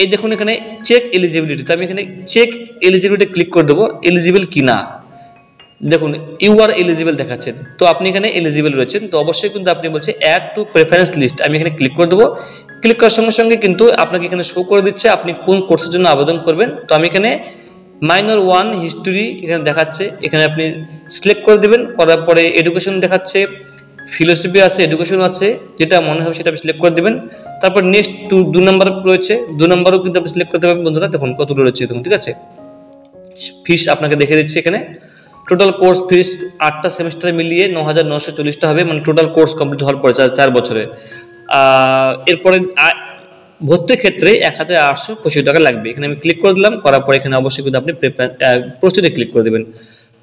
এই দেখুন এখানে চেক এলিজিবিলিটি। তো আমি এখানে চেক এলিজিবিলিটি ক্লিক করে দেবো, এলিজিবল কি না। দেখুন ইউ আর এলিজিবল দেখাচ্ছে, তো আপনি এখানে এলিজিবল রয়েছেন। তো অবশ্যই কিন্তু আপনি বলছে অ্যাড টু প্রেফারেন্স লিস্ট, আমি এখানে ক্লিক করে দেবো। ক্লিক করার সঙ্গে সঙ্গে কিন্তু আপনাকে এখানে শো করে দিচ্ছে আপনি কোন কোর্সের জন্য আবেদন করবেন। তো আমি এখানে মাইনর 1 হিস্ট্রি এখানে দেখাচ্ছে, এখানে আপনি সিলেক্ট করে দেবেন। করার পরে এডুকেশন দেখাচ্ছে, ফিলোসফি আছে, এডুকেশন আছে, যেটা মনে হবে সেটা আপনি সিলেক্ট করে দেবেন। তারপর নেক্সট 2 নম্বর রয়েছে, 2 নম্বরও কিন্তু আপনি সিলেক্ট করতে পারবেন বন্ধুরা। দেখুন কতগুলো রয়েছে দেখুন। ঠিক আছে, ফিস আপনাকে দেখে দিচ্ছি এখানে। টোটাল কোর্স ফিস 8টা সেমিস্টারে মিলিয়ে 9940 হবে, মানে টোটাল কোর্স কমপ্লিট হওয়ার পরে 4 বছরে। এরপরে ভর্তির ক্ষেত্রে 1825 টাকা লাগবে। এখানে আমি ক্লিক করে দিলাম। করার পরে এখানে অবশ্যই কিন্তু আপনি প্রসিডে ক্লিক করে দেবেন।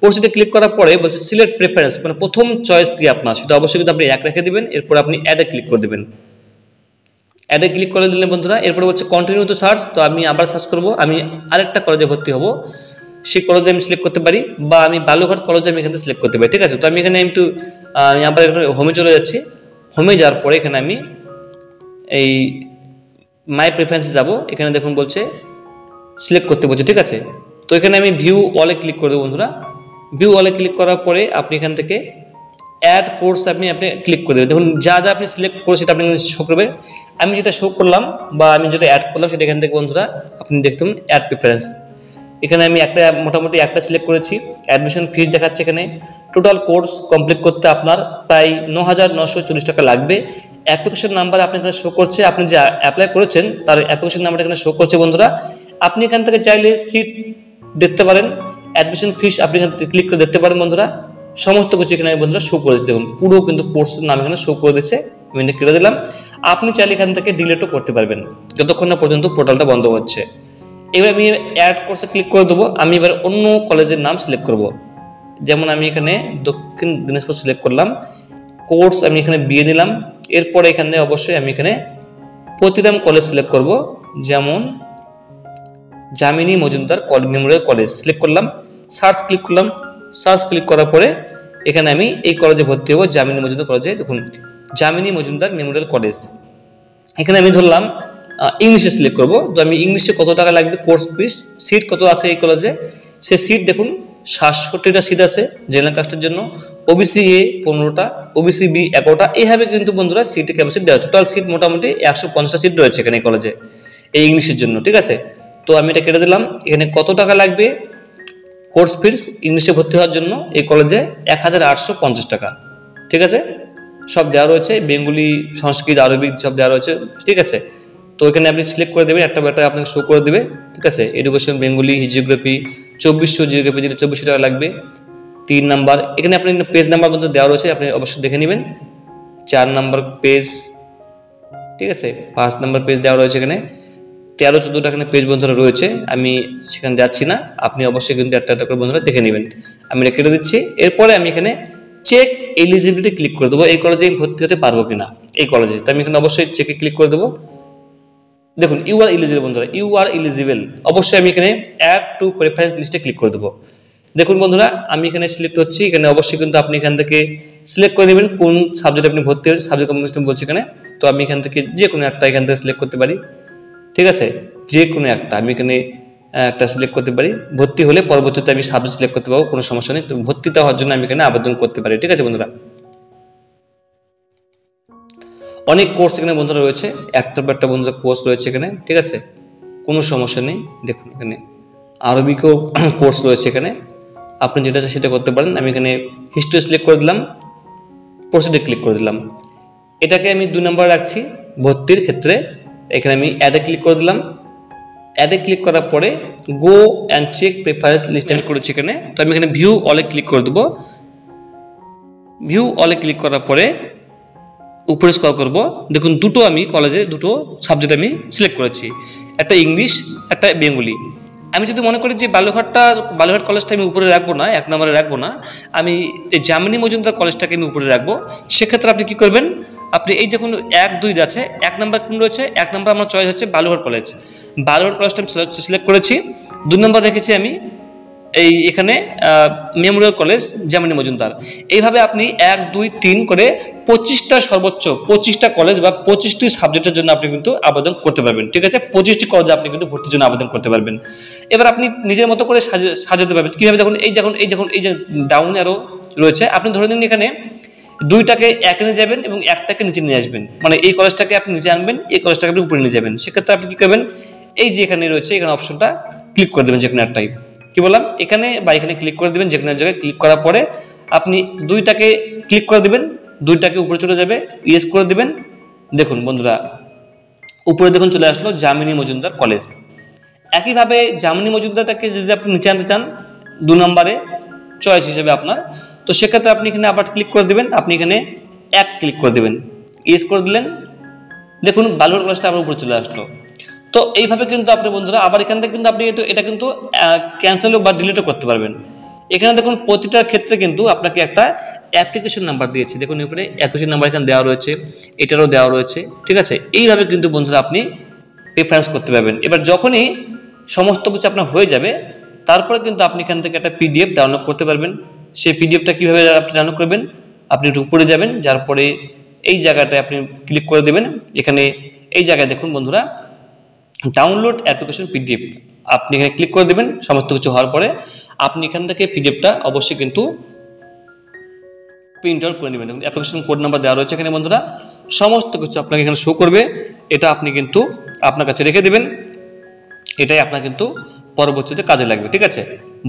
প্রসিডে ক্লিক করার পরে বলছে সিলেক্ট প্রেফারেন্স, মানে প্রথম চয়েস কি আপনার সেটা অবশ্যই কিন্তু আপনি 1 রেখে দেবেন। এরপর আপনি অ্যাডে ক্লিক করে দেবেন। অ্যাডে ক্লিক করে দিলেন বন্ধুরা। এরপরে বলছে কন্টিনিউ টু সার্চ, তো আমি আবার সার্চ করব, আমি আরেকটা কলেজে ভর্তি হব, সেই কলেজে আমি সিলেক্ট করতে পারি, বা আমি বালুঘাট কলেজে আমি এখানে সিলেক্ট করতে পারি। ঠিক আছে, তো আমি এখানে আমি আবার এখানে হোমে চলে যাচ্ছি। হোমে যাওয়ার পরে এখানে আমি এই মাই প্রেফারেন্সে যাব। এখানে দেখুন বলছে সিলেক্ট করতে বলছে। ঠিক আছে, তো এখানে আমি ভিউ অলে ক্লিক করে দেবো বন্ধুরা। ভিউ অলে ক্লিক করার পরে আপনি এখান থেকে অ্যাড কোর্স আপনি ক্লিক করে দেবেন। দেখুন যা যা আপনি সিলেক্ট করে সেটা আপনি শো করবে। আমি যেটা শো করলাম বা আমি যেটা অ্যাড করলাম সেটা এখান থেকে বন্ধুরা আপনি দেখুন অ্যাড প্রিফারেন্স, এখানে আমি মোটামুটি একটা সিলেক্ট করেছি। অ্যাডমিশন ফিস দেখাচ্ছে এখানে। টোটাল কোর্স কমপ্লিট করতে আপনার প্রায় 9,940 টাকা লাগবে। অ্যাপ্লিকেশন নাম্বার আপনি এখানে শো করছে, আপনি যে অ্যাপ্লাই করেছেন তার অ্যাপ্লিকেশন নাম্বারটা এখানে শো করছে বন্ধুরা। আপনি এখান থেকে চাইলে সিট দেখতে পারেন, অ্যাডমিশন ফিস আপনি এখান থেকে ক্লিক করে দেখতে পারেন বন্ধুরা। সমস্ত কিছু এখানে বন্ধুরা শো করে দিচ্ছে, দেখুন পুরো কিন্তু কোর্সের নাম এখানে শো করে দিচ্ছে। আমি কেটে দিলাম। আপনি চাইলে এখান থেকে ডিলিটও করতে পারবেন যতক্ষণ না পর্যন্ত পোর্টালটা বন্ধ হচ্ছে। এবার আমি অ্যাড কোর্সে ক্লিক করে দেবো। আমি এবার অন্য কলেজের নাম সিলেক্ট করব। যেমন আমি এখানে দক্ষিণ দিনাজপুর সিলেক্ট করলাম, কোর্স আমি এখানে বিয়ে দিলাম। এরপরে এখানে অবশ্যই আমি এখানে প্রতিরাম কলেজ সিলেক্ট করব, যেমন Jamini Majumdar Memorial college select করলাম। সার্চ ক্লিক করলাম। সার্চ ক্লিক করার পরে এখানে আমি এই কলেজে ভর্তি হবো, যামিনী মজুমদার কলেজে। দেখুন যামিনী মজুমদার মেমোরিয়াল কলেজ। এখানে আমি ধরলাম ইংলিশে সিলেক্ট করব। তো আমি ইংলিশে কত টাকা লাগবে, কোর্স ফিস, সিট কত আছে এই কলেজে, সে সিট দেখুন 67টা সিট আছে জেনারেল কাস্টের জন্য। ওবিসি এ 15টা, ওবিসি বি 11টা, এইভাবে কিন্তু বন্ধুরা সিটের ক্যাপাসিটি দেওয়া। টোটাল সিট মোটামুটি 150টা সিট রয়েছে এখানে এই কলেজে এই ইংলিশের জন্য, ঠিক আছে। তো আমি এটা কেটে দিলাম। এখানে কত টাকা লাগবে কোর্স ফিস ইংলিশে ভর্তি হওয়ার জন্য এই কলেজে 1,850 টাকা, ঠিক আছে। সব দেওয়া রয়েছে, বেঙ্গলি, সংস্কৃত, আরবিক সব দেওয়া রয়েছে, ঠিক আছে। তো এখানে আপনি সিলেক্ট করে দেবেন, একটা ব্যাটা আপনাকে শো করে দেবে, ঠিক আছে। এডুকেশন বেঙ্গলি, জিওগ্রাফি 2400, জিওগ্রাফি যেটা 2400 টাকা লাগবে। 3 নাম্বার এখানে আপনি পেজ নাম্বার মধ্যে দেওয়া রয়েছে, আপনি অবশ্যই দেখে নেবেন। 4 নাম্বার পেজ, ঠিক আছে। 5 নাম্বার পেজ দেওয়া রয়েছে এখানে। 13-14টা এখানে পেজ বন্ধুরা রয়েছে, আমি সেখানে যাচ্ছি না, আপনি অবশ্যই কিন্তু একটা একটা করে বন্ধুরা দেখে নেবেন। আমি এটা কেটে দিচ্ছি। এরপরে আমি এখানে চেক এলিজিবিলিটি ক্লিক করে দেবো, এই কলেজে আমি ভর্তি হতে পারবো কিনা এই কলেজে। তো আমি এখানে অবশ্যই চেকে ক্লিক করে দেবো। দেখুন ইউ আর এলিজিবল বন্ধুরা, ইউ আর এলিজিবল। অবশ্যই আমি এখানে অ্যাড টু প্রেফারেন্স লিস্টে ক্লিক করে দেবো। দেখুন বন্ধুরা আমি এখানে সিলেক্ট হচ্ছি। এখানে অবশ্যই কিন্তু আপনি এখান থেকে সিলেক্ট করে নেবেন কোন সাবজেক্ট আপনি ভর্তি হয়েছে, সাবজেক্ট কম্বিনেশন বলছি এখানে। তো আমি এখান থেকে যে কোনো একটা এখান থেকে সিলেক্ট করতে পারি, ঠিক আছে। যে কোনো একটা আমি এখানে একটা সিলেক্ট করতে পারি। ভর্তি হলে পরবর্তীতে আমি সাবজেক্ট সিলেক্ট করতে পারবো, কোনো সমস্যা নেই। তো ভর্তিতে হওয়ার জন্য আমি এখানে আবেদন করতে পারি, ঠিক আছে বন্ধুরা। অনেক কোর্স এখানে বন্ধুরা রয়েছে, একটা বন্ধুরা কোর্স রয়েছে এখানে, ঠিক আছে, কোনো সমস্যা নেই। দেখুন এখানে আরবিকও কোর্স রয়েছে এখানে, আপনি যেটা চান সেটা করতে পারেন। আমি এখানে হিস্ট্রি সিলেক্ট করে দিলাম, প্রসিডে ক্লিক করে দিলাম। এটাকে আমি 2 নম্বর রাখছি ভর্তির ক্ষেত্রে। এখানে আমি অ্যাডে ক্লিক করে দিলাম। অ্যাডে ক্লিক করার পরে go and check preference list আমি করেছি এখানে। তো আমি এখানে ভিউ অলে ক্লিক করে দেবো। ভিউ অলে ক্লিক করার পরে উপরে স্ক্রল করব। দেখুন দুটো আমি কলেজে দুটো সাবজেক্ট আমি সিলেক্ট করেছি, একটা ইংলিশ, একটা বেঙ্গলি। আমি যদি মনে করি যে বালুরঘাট কলেজটা আমি উপরে রাখবো না, 1 নম্বরে রাখবো না, আমি এই যামিনী মজুমদার কলেজটাকে আমি উপরে রাখবো। সেক্ষেত্রে আপনি কি করবেন, আপনি এই দেখুন 1, 2 আছে, 1 নম্বর কোন রয়েছে, 1 নম্বর আমার চয়েস হচ্ছে বালুরঘাট কলেজ। বালুরঘাট কলেজটা আমি সিলেক্ট করেছি। 2 নম্বর রেখেছি আমি এই এখানে মেমোরিয়াল কলেজ যামিনী মজুমদার। এইভাবে আপনি 1, 2, 3 করে 25টা সর্বোচ্চ 25টা কলেজ বা 25টি সাবজেক্টের জন্য আপনি কিন্তু আবেদন করতে পারবেন, ঠিক আছে। 25টি কলেজে আপনি কিন্তু ভর্তির জন্য আবেদন করতে পারবেন। এবার আপনি নিজের মতো করে সাজাতে পারবেন। কীভাবে, দেখুন এই যে ডাউন অ্যারো রয়েছে, আপনি ধরে নিন এখানে 2টাকে একে নিয়ে যাবেন এবং 1টাকে নিচে নিয়ে আসবেন, মানে এই কলেজটাকে আপনি নিচে আনবেন, এই কলেজটাকে আপনি উপরে নিয়ে যাবেন। সেক্ষেত্রে আপনি কী করবেন, এই যে এখানে রয়েছে এখানে অপশনটা ক্লিক করে দেবেন, যে কোনো একটাই, কি বললাম, এখানে বা এখানে ক্লিক করে দেবেন, যে কোনো জায়গায় ক্লিক করার পরে আপনি 2টাকে ক্লিক করে দেবেন, 2টাকে উপরে চলে যাবে, ইয়েস করে দেবেন। দেখুন বন্ধুরা উপরে দেখুন চলে আসলো যামিনী মজুমদার কলেজ। একইভাবে যামিনী মজুমদারটাকে যদি আপনি নিচে আনতে চান 2 নম্বরে চয়েস হিসেবে আপনার, তো সেক্ষেত্রে আপনি এখানে আবার ক্লিক করে দেবেন, আপনি এখানে 1 ক্লিক করে দেবেন, ইয়েস করে দিলেন। দেখুন বালুরঘাট কলেজটা আমার উপরে চলে আসলো। তো এইভাবে কিন্তু আপনি বন্ধুরা আবার এখান থেকে কিন্তু আপনি এটা কিন্তু ক্যান্সেলও বা ডিলিটও করতে পারবেন। এখানে দেখুন প্রতিটার ক্ষেত্রে কিন্তু আপনাকে একটা অ্যাপ্লিকেশন নাম্বার দিয়েছি, দেখুন উপরে অ্যাপ্লিকেশন নাম্বার এখানে দেওয়া রয়েছে, এটারও দেওয়া রয়েছে, ঠিক আছে। এইভাবে কিন্তু বন্ধুরা আপনি প্রেফারেন্স করতে পারবেন। এবার যখনই সমস্ত কিছু আপনার হয়ে যাবে তারপরে কিন্তু আপনি এখান থেকে একটা পিডিএফ ডাউনলোড করতে পারবেন। সেই পিডিএফটা কীভাবে আপনি ডাউনলোড করবেন, আপনি একটু উপরে যাবেন, যার পরে এই জায়গাটায় আপনি ক্লিক করে দেবেন। এখানে এই জায়গায় দেখুন বন্ধুরা ডাউনলোড অ্যাপ্লিকেশন পিডিএফ, আপনি এখানে ক্লিক করে দেবেন। সমস্ত কিছু হওয়ার পরে আপনি এখান থেকে পিডিএফটা অবশ্যই কিন্তু প্রিন্ট আউট করে নেবেন। দেখুন অ্যাপ্লিকেশন কোড নাম্বার দেওয়া রয়েছে এখানে বন্ধুরা, সমস্ত কিছু আপনাকে এখানে শো করবে। এটা আপনি কিন্তু আপনার কাছে রেখে দেবেন, এটাই আপনার কিন্তু পরবর্তীতে কাজে লাগবে, ঠিক আছে,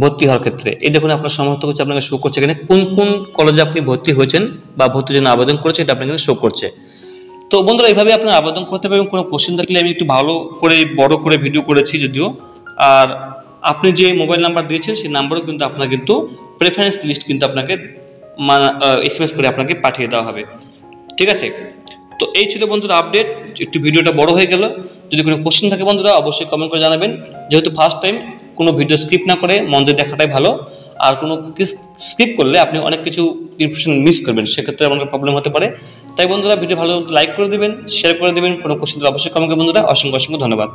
ভর্তি হওয়ার ক্ষেত্রে। এই দেখুন আপনার সমস্ত কিছু আপনাকে শো করছে এখানে, কোন কোন কলেজে আপনি ভর্তি হয়েছেন বা ভর্তির জন্য আবেদন করেছেন এটা আপনাকে শো করছে। তো বন্ধুরা এইভাবে আপনারা আবেদন করতে পারবেন। কোনো কোশ্চেন থাকলে আমি একটু ভালো করে বড় করে ভিডিও করেছি যদিও, আর আপনি যে মোবাইল নাম্বার দিয়েছেন সেই নাম্বারও কিন্তু আপনার কিন্তু প্রেফারেন্স লিস্ট কিন্তু আপনাকে SMS করে আপনাকে পাঠিয়ে দেওয়া হবে, ঠিক আছে। তো এই ছিল বন্ধুরা আপডেট, একটু ভিডিওটা বড় হয়ে গেল। যদি কোনো কোশ্চেন থাকে বন্ধুরা অবশ্যই কমেন্ট করে জানাবেন। যেহেতু ফার্স্ট টাইম, কোনো ভিডিও স্কিপ না করে মন দিয়ে দেখাটাই ভালো। আর কোনো স্কিপ করলে আপনি অনেক কিছু ইনফরমেশন মিস করবেন, সেক্ষেত্রে আপনার প্রবলেম হতে পারে। তাই বন্ধুরা ভিডিও ভালো লাইক করে দেবেন, শেয়ার করে দেবেন। কোনো কোশ্চেন অবশ্যই কমেন্ট করবেন বন্ধুরা। অসংখ্য অসংখ্য ধন্যবাদ।